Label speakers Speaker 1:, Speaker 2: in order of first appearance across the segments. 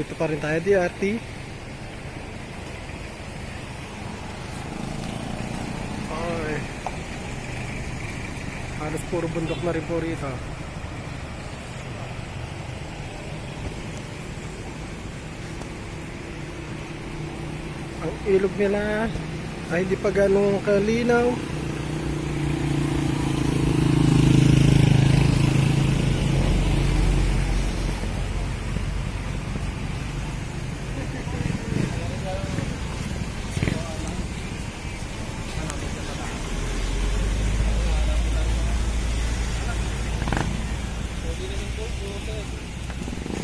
Speaker 1: Dito pa rin tayo, DRT. Ay, halos puro bundok na rin po rito. Ang ilog nila ay hindi pa ganong kalinaw.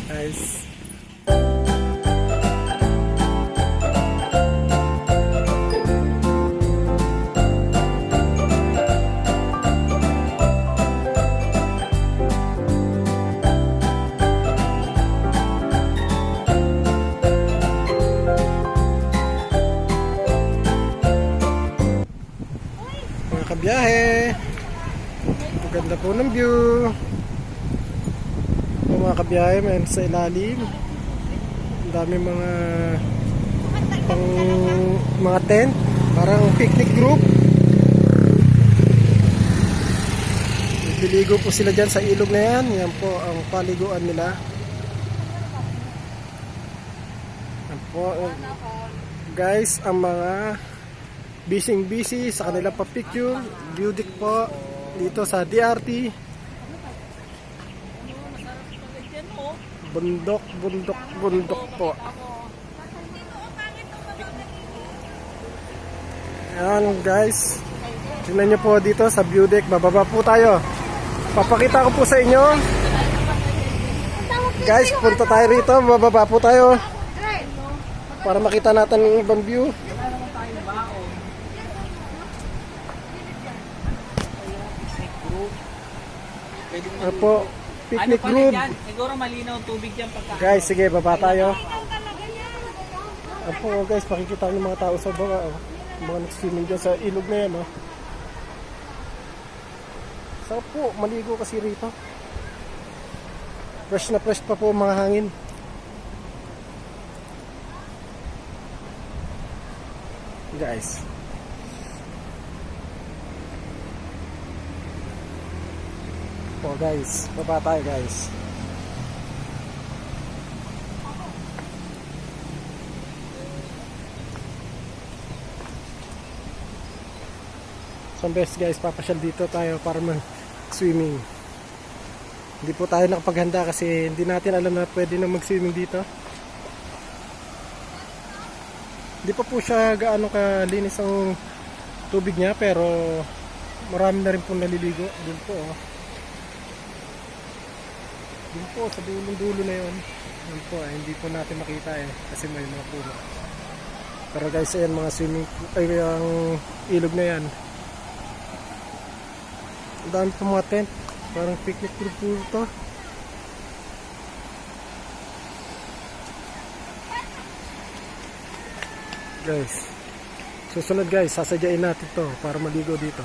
Speaker 1: Guys, mga kabiyahe, maganda po ng view. Mga kabiyahe, may sa ilalim. Ang dami mga tent, parang picnic group. Biligo po sila dyan sa ilog na yan. Yan po ang paliguan nila. Yan po, guys, ang mga busy sa kanilang pa-picture. Beauty po dito sa DRT. Bundok po. Ayan guys, tingnan nyo po dito sa view deck. Bababa po tayo. Papakita ko po sa inyo. Guys, punta tayo rito. Bababa po tayo para makita natin ang ibang view. Ano po, picnic group.
Speaker 2: Siguro malinaw tubig yan pagka.
Speaker 1: Guys, sige, baba tayo. Apo guys, makikita ng mga tao sa baba. Oh. Mga nag-swimming dyan sa ilog na yan. Oh. So po, maligo kasi rito. Fresh na fresh pa po mga hangin. Guys. Po guys, baba tayo guys. So best guys, papasyal dito tayo para mag-swimming. Hindi po tayo nakapaghanda kasi hindi natin alam na pwede na mag-swimming dito. Hindi pa po siya gaano kalinis ang tubig niya, pero marami na rin po naliligo. Doon po oh. Doon po sa dulo na yun. Doon po hindi po natin makita kasi may mga puno. Pero guys, ayan mga swimming, ay ang ilog na yan. Ang dami po mga tent. Parang picnic group po ito. Guys, susunod guys, sasadyain natin to para maligo dito.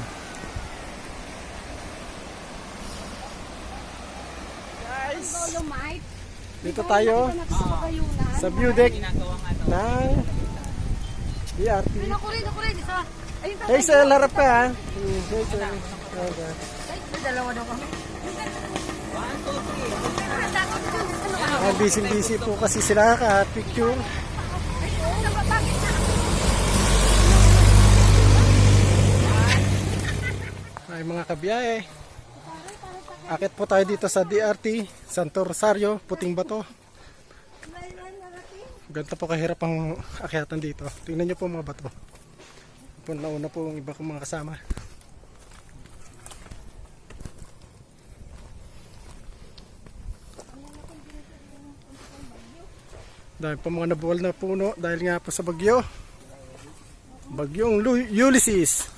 Speaker 1: Guys, dito tayo sa view deck ng DRT. Hey, sa larap ka ha.
Speaker 3: Dalawa daw kami.
Speaker 1: Busy po kasi sila ka-picture. Ay mga kabiyahe, akit po tayo dito sa DRT Santo Rosario, Puting Bato. Ganito po kahirap ang akyatan dito. Tingnan nyo po mga bato. Nauna po ang iba kong mga kasama. Dahil po mga nabuwal na puno dahil nga po sa bagyo. Bagyong Ulysses.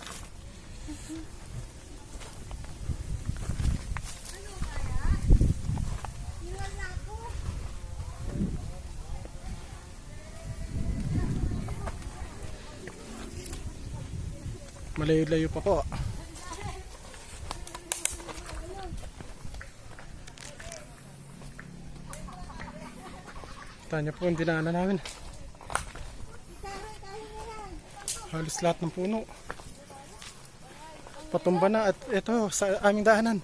Speaker 1: Malayo-layo pa po. Kita niyo po yung dinaanan namin. Halos lahat ng puno. Patumba na at ito sa aming daanan.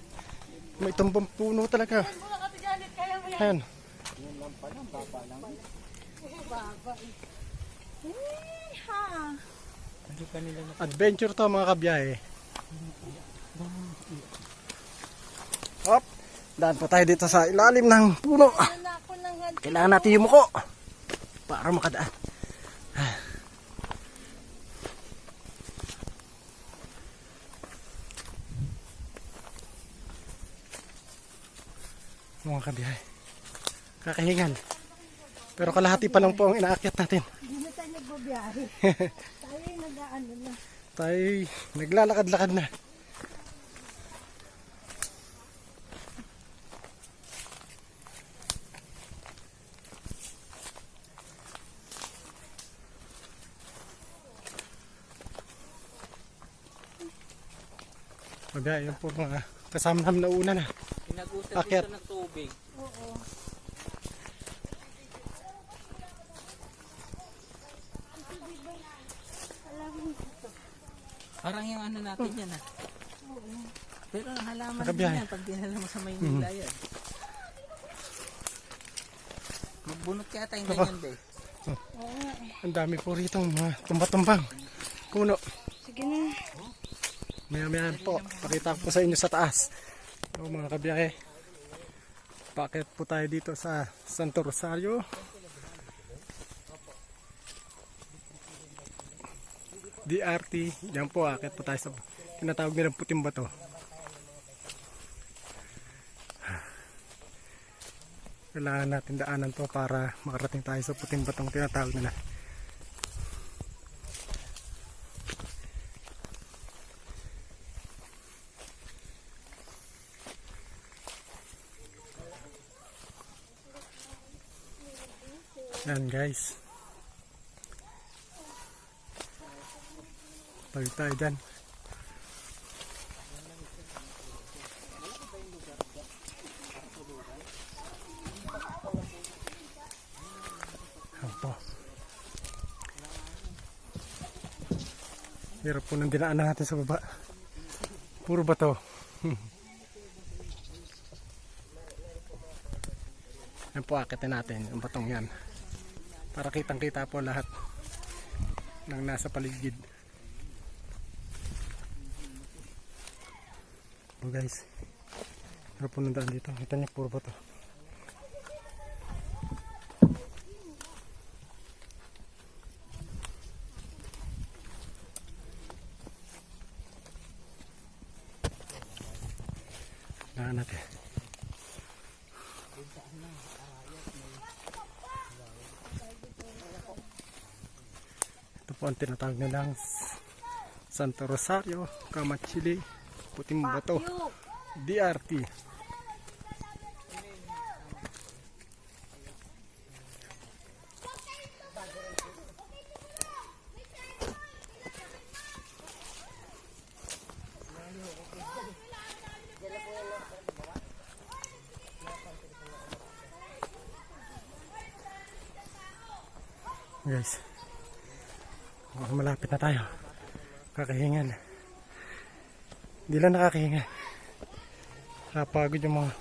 Speaker 1: May tumbang puno talaga. Ayan. Adventure to mga kabiyahe. Hop. Daan po tayo dito sa ilalim ng puno. Kailangan natin yumuko para makadaan. Mga kabiyahe. Kakahingan. Pero kalahati pa lang po ang inaakyat natin.
Speaker 3: Hindi na tayo nagbabiyahe. Tayo nag-ano na.
Speaker 1: Tayo naglalakad-lakad na. Mabiyahe yun po mga kasama namin na una na.
Speaker 2: Pinag-usap
Speaker 1: Akyat.
Speaker 2: dito ng tubig.
Speaker 3: Oo.
Speaker 2: Parang yung ano natin yan ah. Pero halaman din
Speaker 1: Nakabiyahe.
Speaker 2: yan pag dinala mo sa Maynila yan. Magbunot kaya tayong ganyan be.
Speaker 1: Ang dami po rito mga tumba-tumbang puno.
Speaker 3: Sige na.
Speaker 1: Maya-maya po, pakita ko po sa inyo sa taas. O mga kabiyahe, paakit po tayo dito sa Santo Rosario. DRT, yan po, akit po tayo sa tinatawag nilang puting bato. Kailangan natin daanan to para makarating tayo sa puting batong tinatawag nila. Yan guys. Tayo tayo dyan. Yan po. Hirap po ng dinaanan natin sa baba. Puro bato. Yan po, akitin natin yung batong yan. Para kitang kita po lahat ng nasa paligid. So guys, harap po ng daan dito. Kita niyo puro bato. Daan natin. Ito po ang tinatawag nilang Santo Rosario, Kamachili, Puting Bato, DRT. Guys, malapit na tayo. Kakahingan. Hindi lang nakakahinga. Napagod yung mga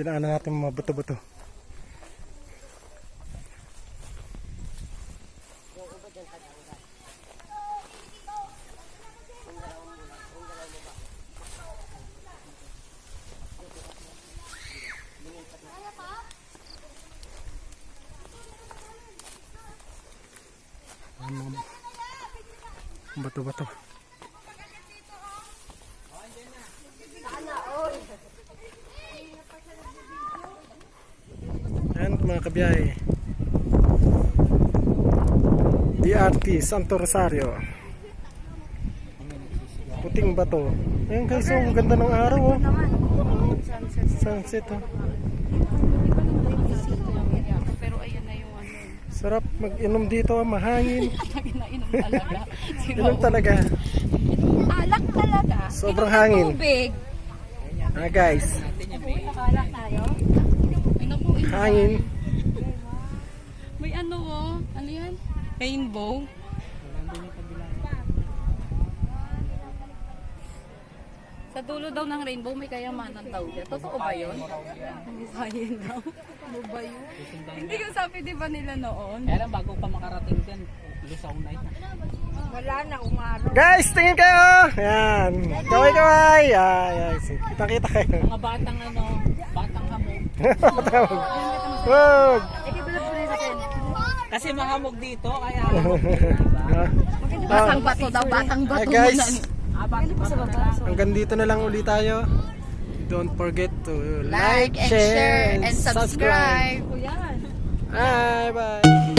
Speaker 1: dinaanan natin mga bato-bato. Bato-bato. Ayan mga kabiyahe, DRT Santo Rosario, Puting Bato. Ayan guys, oh, ang ganda ng araw oh. Sunset oh.
Speaker 3: Pero ayun na yung ano.
Speaker 1: Sarap mag-inom dito, mahangin.
Speaker 3: Inom talaga.
Speaker 1: Inom talaga.
Speaker 3: Alak talaga.
Speaker 1: Sobrang hangin.
Speaker 3: Tubig.
Speaker 1: Guys,
Speaker 3: Nakalak tayo.
Speaker 1: hangin.
Speaker 4: Rainbow. Sa dulo daw ng rainbow may kayamanan daw dyan. Totoo ba yun? Bubayin daw. Bubayin. Hindi ko sabi di ba nila noon?
Speaker 2: Kaya lang bago pa makarating dyan, Lusaw night na.
Speaker 3: Wala na, umaraw.
Speaker 1: Guys, tingin kayo! Yan. Kaway-kaway! Ay, kita-kita kayo.
Speaker 2: Mga batang batang hamog.
Speaker 1: Wag!
Speaker 2: Kasi mahamog dito, kaya hamog dito, diba?
Speaker 4: Batang bato daw, batang bato.
Speaker 1: Guys,
Speaker 2: Batang bato na lang.
Speaker 1: hanggang dito na lang ulit tayo. Don't forget to
Speaker 4: Like and share and subscribe.
Speaker 1: Bye! Bye!